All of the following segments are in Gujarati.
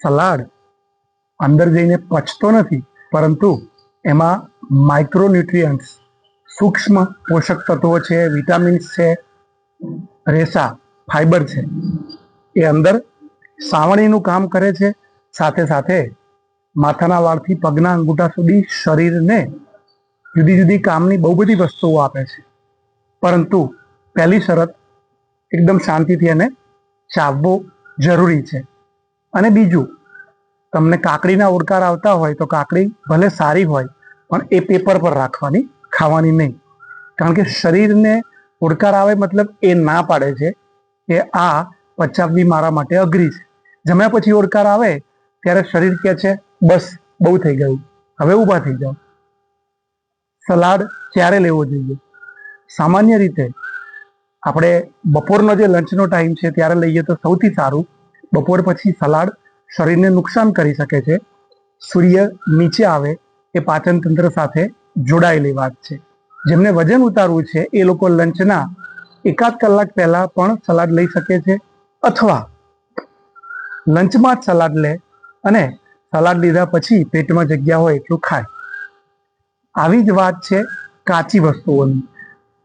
સલાડ અંદર જઈને પચતો નથી, પરંતુ એમાં માઇક્રોન્યુટ્રિયન્ટ્સ, સૂક્ષ્મ પોષક તત્વો છે, વિટામિન્સ છે, રેસા ફાઈબર છે, એ અંદર સાવણીનું કામ કરે છે. સાથે સાથે માથાના વાળથી પગના અંગૂઠા સુધી શરીરને જુદી જુદી કામની બહુ બધી વસ્તુઓ આપે છે. પરંતુ પહેલી શરત, એકદમ શાંતિથી એને ચાવવું જરૂરી છે. અને બીજું, તમને કાકડીના ઓડકાર આવતા હોય તો કાકડી ભલે સારી હોય પણ એ પેપર પર રાખવાની, ખાવાની નહીં. કારણ કે શરીરને ઓડકાર આવે મતલબ એ ના પાડે છે કે આ પચાવવી મારા માટે અઘરી છે. જમ્યા પછી ઓડકાર આવે ત્યારે શરીર કહે છે બસ બહુ થઈ ગયું, હવે ઊભા થઈ જાઓ. સલાડ ક્યારે લેવો જોઈએ? સામાન્ય રીતે આપણે બપોરનો જે લંચનો ટાઈમ છે ત્યારે લઈએ તો સૌથી સારું. બપોર પછી સલાડ શરીરને નુકસાન કરી શકે છે. સૂર્ય નીચે આવે એ પાચન તંત્ર સાથે જોડાયેલી વાત છે. જેમને વજન ઉતારવું છે એ લોકો લંચના એકાદ કલાક પહેલા પણ સલાડ લઈ શકે છે, અથવા લંચમાં જ સલાડ લે અને સલાડ લીધા પછી પેટમાં જગ્યા હોય એટલું ખાય. આવી જ વાત છે કાચી વસ્તુઓની.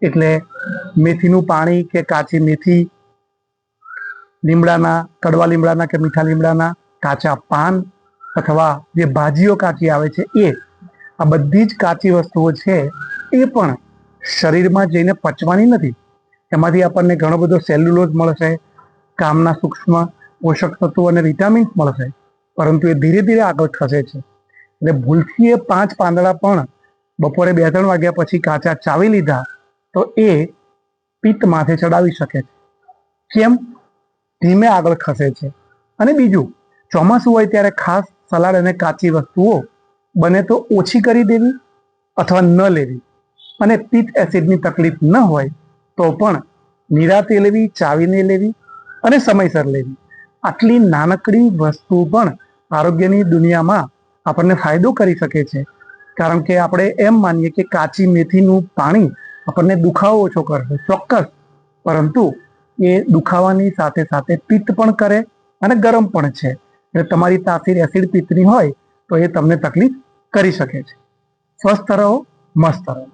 એટલે મેથીનું પાણી કે કાચી મેથી, લીમડાના, કડવા લીમડાના કે મીઠા લીમડાના કાચા પાન, અથવા જે ભાજીઓ કાચી આવે છે એ, આ બધી જ કાચી વસ્તુઓ છે એ પણ શરીરમાં જઈને પચવાની નથી. એમાંથી આપણને ઘણો બધો સેલ્યુલોઝ મળશે, કામના સૂક્ષ્મ પોષક તત્વો અને વિટામિન્સ મળશે, પરંતુ એ ધીરે ધીરે આગળ ખસે છે. એટલે ભૂલથી એ 5 પાંદડા પણ બપોરે 2-3 વાગ્યા પછી કાચા ચાવી લીધા તો એ પિત્ત માથે ચડાવી શકે છે. કેમ? ધીમે આગળ ખસે છે. અને બીજું, ચોમાસું હોય ત્યારે ખાસ સલાડ અને કાચી વસ્તુઓ બને તો ઓછી કરી દેવી અથવા ન લેવી. અને પિત્ત એસિડની તકલીફ ન હોય તો પણ નિરાતે લેવી, ચાવીને લેવી અને સમયસર લેવી. આટલી નાનકડી વસ્તુ પણ આરોગ્યની દુનિયામાં આપણને ફાયદો કરી શકે છે. કારણ કે આપણે એમ માનીએ કે કાચી મેથીનું પાણી આપણને દુખાવો ઓછો કરશે, ચોક્કસ, પરંતુ એ દુખાવાની સાથે સાથે પિત્ત પણ કરે અને ગરમ પણ છે. એટલે તમારી તાસીર એસિડ પિત્તની હોય તો એ તમને તકલીફ કરી શકે છે. સ્વસ્થ રહો, મસ્ત રહો.